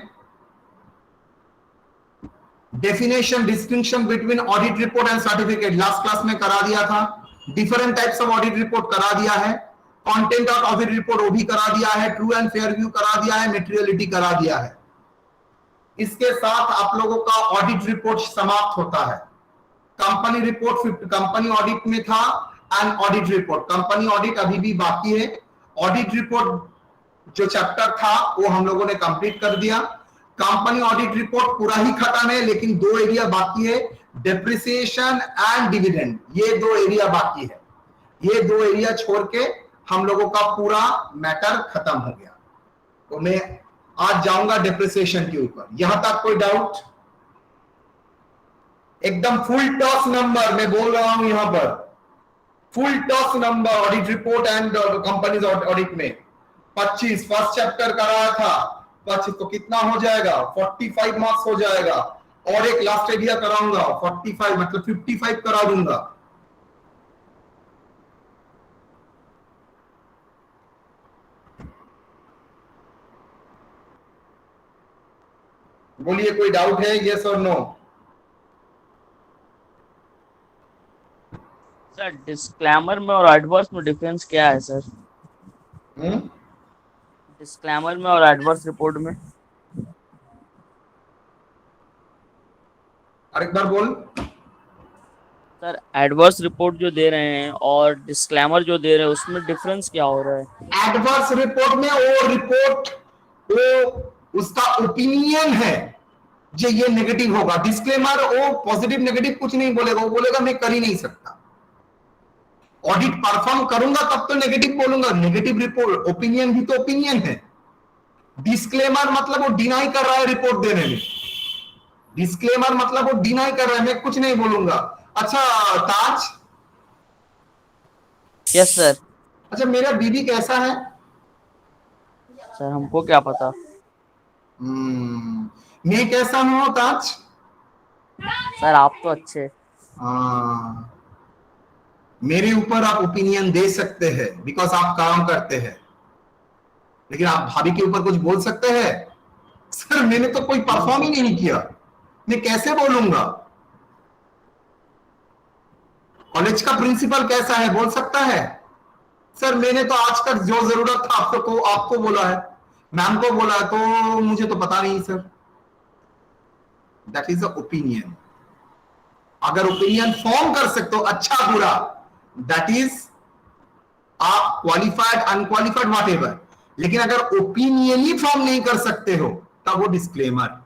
[SPEAKER 1] Definition distinction between audit report and certificate last class में करा दिया था। Different types of audit report करा दिया है। कंटेंट ऑफ ऑडिट रिपोर्ट वो भी करा दिया है। ट्रू एंड फेयर व्यू करा दिया है। मटेरियलिटी करा दिया है। इसके साथ आप लोगों का ऑडिट रिपोर्ट समाप्त होता है। कंपनी रिपोर्ट कंपनी ऑडिट में था and audit report, company audit अभी भी बाकी है। ऑडिट रिपोर्ट जो चैप्टर था वो हम लोगों ने कंप्लीट कर दिया। कंपनी ऑडिट रिपोर्ट पूरा ही खत्म है, लेकिन दो एरिया बाकी है, डेप्रिसिएशन एंड डिविडेंड। ये दो एरिया बाकी है। ये दो एरिया छोड़ के हम लोगों का पूरा मैटर खत्म हो गया। तो मैं आज जाऊंगा डेप्रिसिएशन के ऊपर। यहां तक कोई डाउट? एकदम फुल टॉस नंबर मैं बोल रहा हूं यहां पर, full toss number audit report and companies audit में 25 फर्स्ट चैप्टर कराया था। 25 तो कितना हो जाएगा? 45 मार्क्स हो जाएगा। और एक लास्ट एरिया कराऊंगा 45, मतलब 55 करा दूंगा। बोलिए कोई डाउट है? यस और नो?
[SPEAKER 2] सर डिस्क्लेमर में और एडवर्स में डिफरेंस क्या है सर? डिस्क्लेमर में और एडवर्स रिपोर्ट में?
[SPEAKER 1] और एक बार बोल।
[SPEAKER 2] सर एडवर्स रिपोर्ट जो दे रहे हैं और डिस्क्लेमर जो दे रहे हैं उसमें डिफरेंस क्या हो रहा है?
[SPEAKER 1] एडवर्स रिपोर्ट में वो रिपोर्ट, वो उसका ओपिनियन है जो ये नेगेटिव होगा। डिस्क्लेमर वो पॉजिटिव नेगेटिव कुछ नहीं बोलेगा, वो बोलेगा मैं कर ही नहीं सकता। ऑडिट परफॉर्म करूंगा तब तो नेगेटिव बोलूंगा। नेगेटिव रिपोर्ट, ओपिनियन भी तो ओपिनियन है। डिस्क्लेमर मतलब वो डिनाई कर रहा है रिपोर्ट देने में। डिस्क्लेमर मतलब वो डिनाई कर रहा है, मैं कुछ नहीं बोलूंगा। अच्छा ताज।
[SPEAKER 2] Yes sir.
[SPEAKER 1] अच्छा मेरा बीबी कैसा है?
[SPEAKER 2] सर हमको क्या पता।
[SPEAKER 1] मैं कैसा हूं ताज?
[SPEAKER 2] सर आप तो अच्छे।
[SPEAKER 1] हाँ, मेरे ऊपर आप ओपिनियन दे सकते हैं बिकॉज आप काम करते हैं, लेकिन आप भाभी के ऊपर कुछ बोल सकते हैं? सर मैंने तो कोई परफॉर्म ही नहीं किया, मैं कैसे बोलूंगा? कॉलेज का प्रिंसिपल कैसा है बोल सकता है? सर मैंने तो आज तक जो जरूरत था आपको बोला है, मैम को बोला है, तो मुझे तो पता नहीं sir. That is a opinion. अगर ओपिनियन फॉर्म कर सकते हो अच्छा बुरा, दैट इज आप क्वालिफाइड अनक्वालिफाइड व्हाट एवर। लेकिन अगर ओपिनियन ही फॉर्म नहीं कर सकते हो तब वो डिस्क्लेमर।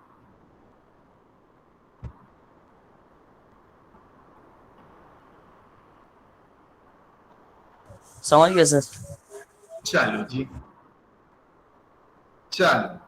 [SPEAKER 2] समझ गए सर।
[SPEAKER 1] चलो जी, चलो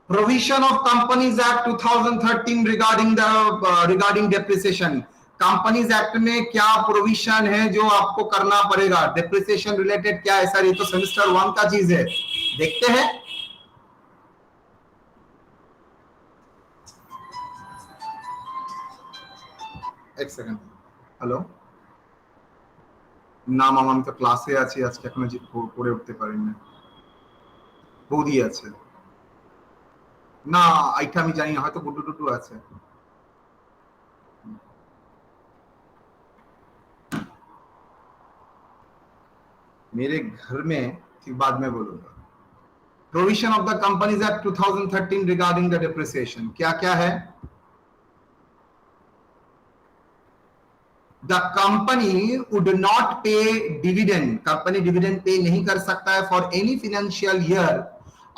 [SPEAKER 1] Provision of Companies Act 2013 regarding depreciation. Companies act में क्या प्रोविजन है जो आपको करना पड़ेगा, डेप्रिसिएशन रिलेटेड क्या है सर? ये तो सेमेस्टर 1 का चीज है, देखते हैं। एक सेकंड, हेलो না মামা, আমি তো ক্লাসে আছি আজকে, এখনো পড়ে উঠতে পারিনি। বৌদি আছে না, আইটা আমি জানি না, হয়তো গুড্ডু টুডু আছে। मेरे घर में ठीक बाद में बोलूंगा। Provision of the companies act 2013 regarding the depreciation क्या क्या है? The company would not pay dividend. Company dividend pay नहीं कर सकता है for any financial year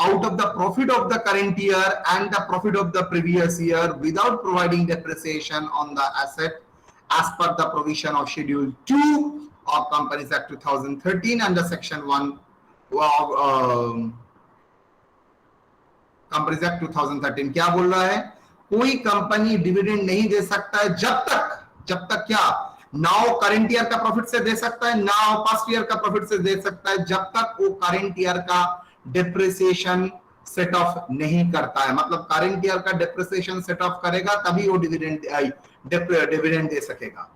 [SPEAKER 1] out of the profit of the current year and the profit of the previous year without providing depreciation on the asset as per the provision of Schedule 2 of Companies Act 2013 and the Section 1 of Companies Act 2013। क्या बोल रहा है? कोई company dividend नहीं दे सकता है जब तक क्या, नाउ करंट ईयर का प्रॉफिट से दे सकता है, नाउ पास्ट ईयर का प्रॉफिट से दे सकता है, जब तक वो करंट ईयर का डिप्रिसिएशन सेट ऑफ नहीं करता है। मतलब करंट ईयर का डिप्रिसिएशन सेट ऑफ करेगा तभी वो डिविडेंड दे सकेगा।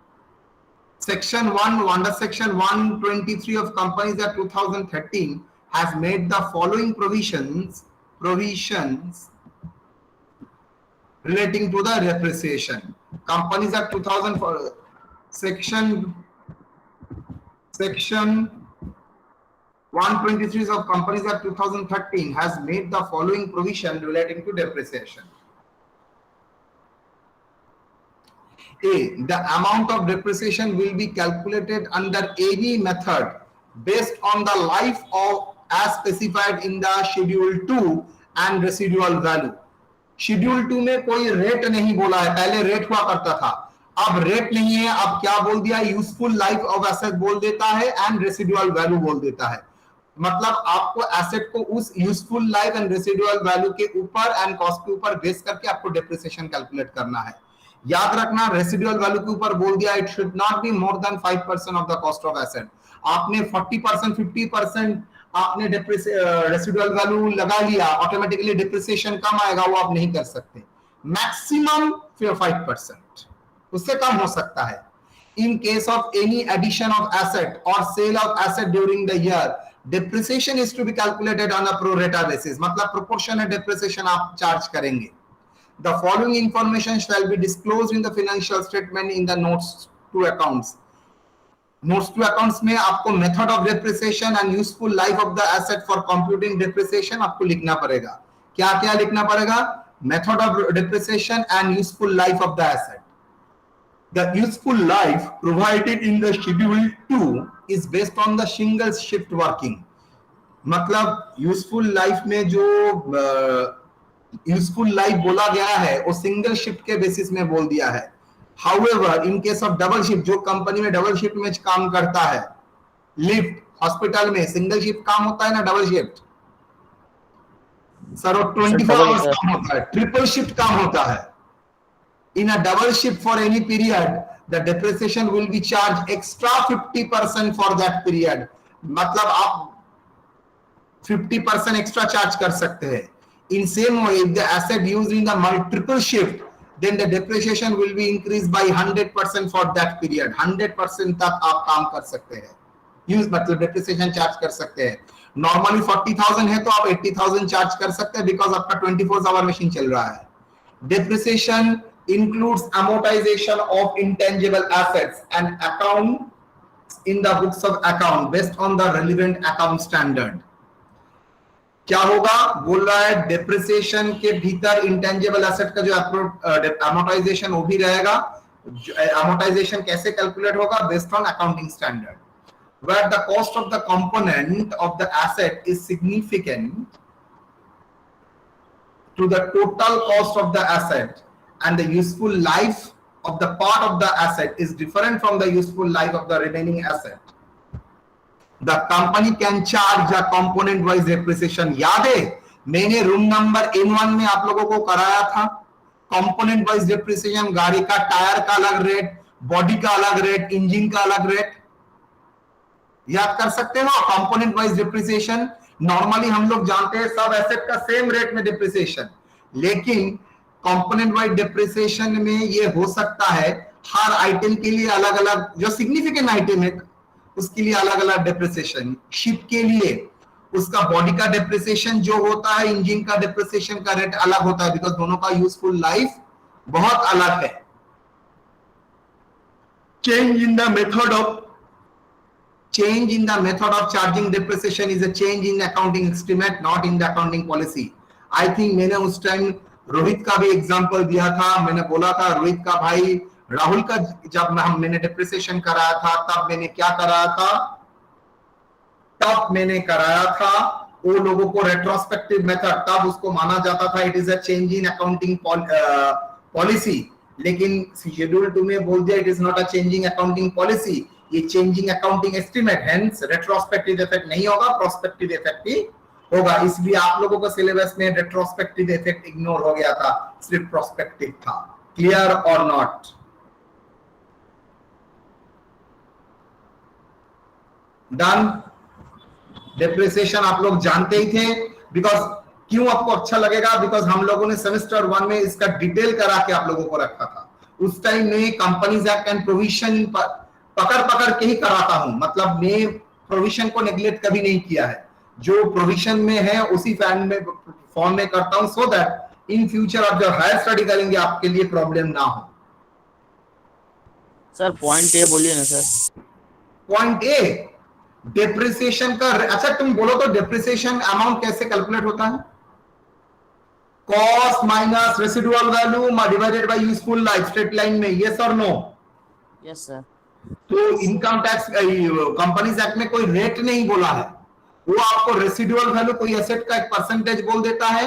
[SPEAKER 1] Section 1 under Section 123 of Companies Act 2013 has made the following provisions relating to the depreciation. Companies Act 2000 Section 123 of Companies Act 2013 has made the following provision relating to depreciation. A. The amount of depreciation will be calculated under any method based on the life of as specified in the Schedule 2 and residual value. Schedule 2 में कोई rate नहीं बोला है, पहले rate हुआ करता था, अब रेट नहीं है। अब क्या बोल दिया? यूजफुल लाइफ ऑफ एसेट बोल देता है एंड रेसिडुअल वैल्यू बोल देता है। मतलब आपको एसेट को उस useful life and residual value के ऊपर एंड कॉस्ट के ऊपर बेस करके आपको डेप्रिसिएशन कैलकुलेट करना है। याद रखना, रेसिडुअल वैल्यू के ऊपर बोल दिया it should not be more than 5% of the cost of asset. आपने 40% 50% आपने रेसिडुअल वैल्यू लगा लिया, ऑटोमेटिकली डेप्रिसिएशन कम आएगा, वो आप नहीं कर सकते। मैक्सिमम 5%, उससे कम हो सकता है। In case of any addition of asset or sale of asset during the year, depreciation is to be calculated on a pro rata basis. मतलब proportionate depreciation आप चार्ज करेंगे। The following information shall be disclosed in the financial statement in the notes to accounts. Notes to accounts में आपको method of depreciation and useful life of the asset for computing depreciation आपको लिखना पड़ेगा। क्या क्या लिखना पड़ेगा? Method of depreciation and useful life of the asset. The useful life provided in the Schedule 2 is based on the single shift working. मतलब useful life में जो यूजफुल लाइफ बोला गया है वो सिंगल शिफ्ट के बेसिस में बोल दिया है। However, in case of double shift, जो कंपनी में डबल शिफ्ट में काम करता है, लिफ्ट हॉस्पिटल में सिंगल शिफ्ट काम होता है ना, डबल शिफ्ट सर, 24 आवर्स काम होता है, ट्रिपल शिफ्ट काम होता है। In a double shift for any period, the depreciation will be charged extra 50% for that period. मतलब आप 50% extra charge कर सकते हैं। In same way, if the asset used in the multiple shift, then the depreciation will be increased by 100% for that period. 100% तक आप काम कर सकते हैं, यूज मतलब depreciation charge कर सकते हैं। Normally 40,000 है तो आप 80,000 charge कर सकते हैं, because आपका 24 आवर मशीन चल रहा है। Depreciation includes amortization of intangible assets and account in the books of account based on the relevant account standard. क्या होगा बोल रहा है, डेप्रिसिएशन के भीतर इंटेंजिबल एसेट का जो अमोर्टाइजेशन वो भी रहेगा. अमोर्टाइजेशन कैसे कैलकुलेट होगा? Based on accounting standard. Where the cost of the component of the asset is significant to the total cost of the asset, and the useful life of the part of the asset is different from the useful life of the remaining asset, the company can charge a component wise depreciation. याद है मैंने room number N1 में आप लोगों को कराया था component wise depreciation. गाड़ी का टायर का अलग रेट, बॉडी का अलग रेट, इंजन का अलग रेट. याद कर सकते हो कंपोनेंट वाइज डिप्रिसिएशन. नॉर्मली हम लोग जानते हैं सब एसेट का सेम रेट में डिप्रिसिएशन, लेकिन कंपोनेंट वाइज डिप्रिसिएशन में ये हो सकता है हर आइटम के लिए अलग अलग, जो सिग्निफिकेंट आइटम है उसके लिए अलग अलग डिप्रिसिएशन. शिप के लिए उसका बॉडी का डिप्रिसिएशन जो होता है, इंजन का डिप्रिसिएशन का रेट अलग होता है, बिकॉज दोनों का यूजफुल लाइफ बहुत अलग है. Change in the method of Change in the method of charging depreciation is a change in accounting estimate, not in the accounting policy. I think मैंने उस टाइम रोहित का भी एग्जांपल दिया था. मैंने बोला था रोहित का भाई राहुल का जब मैंने डिप्रिसिएशन कराया था तब मैंने क्या कराया था, तब मैंने कराया था वो लोगों को रेट्रोस्पेक्टिव मेथड, तब उसको माना जाता था it is a change in accounting policy. लेकिन शेड्यूल 2 में बोल दिया it is not a changing accounting policy, ये changing accounting estimate. Hence retrospective effect नहीं होगा, प्रोस्पेक्टिव इफेक्ट ही होगा. इसलिए आप लोगों को सिलेबस में रेट्रोस्पेक्टिव इफेक्ट इग्नोर हो गया था, सिर्फ प्रोस्पेक्टिव था. क्लियर और नॉट? डन. डेप्रिसिएशन आप लोग जानते ही थे. बिकॉज क्यों आपको अच्छा लगेगा? बिकॉज हम लोगों ने सेमेस्टर 1 में इसका डिटेल करा के आप लोगों को रखा था. उस टाइम में कंपनीज एक्ट एंड प्रोविजन पकड़ के ही कराता हूं, मतलब मैं प्रोविजन को नेग्लेक्ट कभी नहीं किया है. जो प्रोविजन में है उसी फॉर्म में करता हूं, सो दैट इन फ्यूचर आप जब हायर स्टडी करेंगे आपके लिए प्रॉब्लम ना हो.
[SPEAKER 2] सर पॉइंट ए बोलिए ना सर.
[SPEAKER 1] पॉइंट ए डेप्रिसिएशन का. अच्छा तुम बोलो तो डेप्रिसिएशन अमाउंट कैसे कैलकुलेट होता है? Cost minus residual value divided by useful life, straight line में. यस और नो?
[SPEAKER 2] Yes sir.
[SPEAKER 1] तो इनकम टैक्स कंपनीज एक्ट में कोई रेट नहीं बोला है, वो आपको रेसिडुअल वैल्यू कोई एसेट का एक परसेंटेज बोल देता है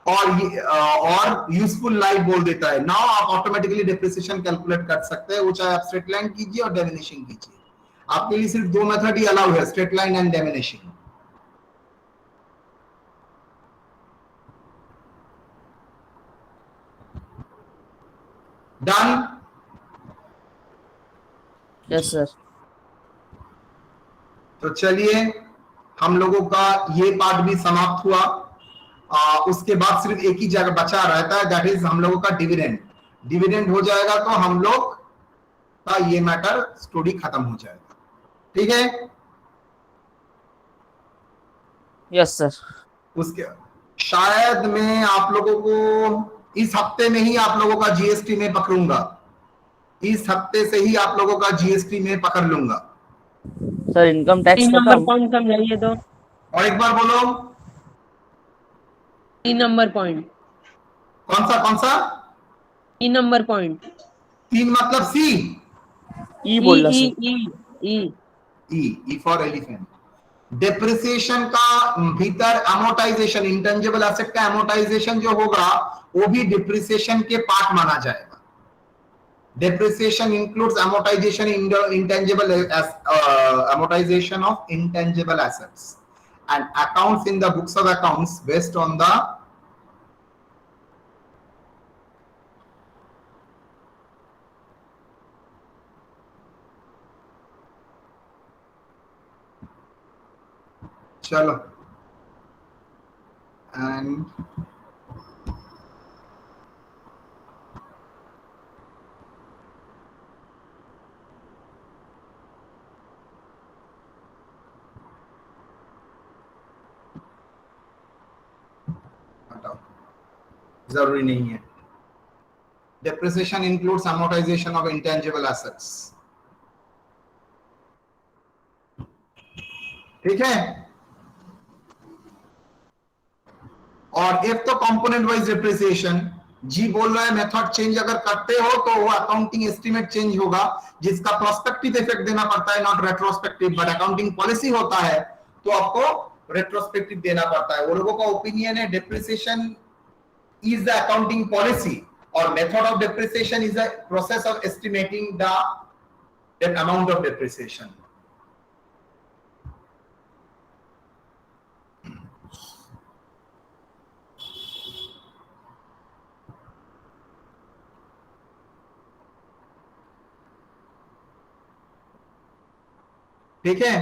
[SPEAKER 1] और यूजफुल लाइफ बोल देता है. नाउ आप ऑटोमेटिकली डेप्रिसिएशन कैलकुलेट कर सकते हैं, वो चाहे आप स्ट्रेट लाइन कीजिए और डेमिनिशिंग कीजिए. आपके लिए सिर्फ दो मेथड ही अलाउ है, straight line and diminishing. Done.
[SPEAKER 2] Yes sir.
[SPEAKER 1] तो चलिए हम लोगों का ये पार्ट भी समाप्त हुआ. उसके बाद सिर्फ एक ही जगह बचा रहता है, दैट इज हम लोगों का डिविडेंड. डिविडेंड हो जाएगा तो हम लोग का ये मैटर स्टोरी खत्म हो जाएगा. ठीक है?
[SPEAKER 2] Yes sir.
[SPEAKER 1] उसके शायद मैं आप लोगों को इस हफ्ते में ही आप लोगों का जीएसटी में पकड़ूंगा. इस हफ्ते से ही आप लोगों का जीएसटी में पकड़ लूंगा.
[SPEAKER 2] Sir income tax
[SPEAKER 4] 3 number point समझाइए तो.
[SPEAKER 1] और एक बार बोलो.
[SPEAKER 4] 3 नंबर पॉइंट.
[SPEAKER 1] कौन सा?
[SPEAKER 4] 3 नंबर पॉइंट.
[SPEAKER 1] 3 मतलब सी.
[SPEAKER 2] ई बोलना
[SPEAKER 4] E
[SPEAKER 2] sir.
[SPEAKER 1] E for elephant. Depreciation का भीतर अमोर्टाइजेशन, इंटेंजिबल एसेट का अमोर्टाइजेशन जो होगा वो भी डिप्रिसिएशन के पार्ट माना जाएगा. Depreciation includes amortization in the amortization of intangible assets and accounts in the books of accounts based on the chalo and जरूरी नहीं है. Depreciation includes amortization of intangible assets. ठीक है। और एक तो कंपोनेंट वाइज डिप्रिसिएशन, जी बोल रहा है मेथड चेंज अगर करते हो तो वो अकाउंटिंग एस्टिमेट चेंज होगा, जिसका प्रोस्पेक्टिव इफेक्ट देना पड़ता है, not retrospective. But accounting policy होता है तो आपको रेट्रोस्पेक्टिव देना पड़ता है। वो लोगों का ओपिनियन है depreciation is the accounting policy or method of depreciation is the process of estimating the that amount of depreciation. ठीक है।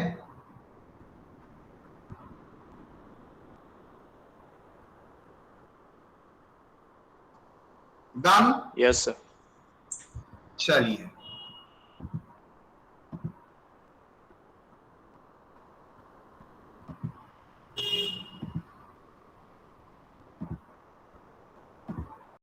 [SPEAKER 1] डन।
[SPEAKER 3] Yes, sir.
[SPEAKER 1] चलिए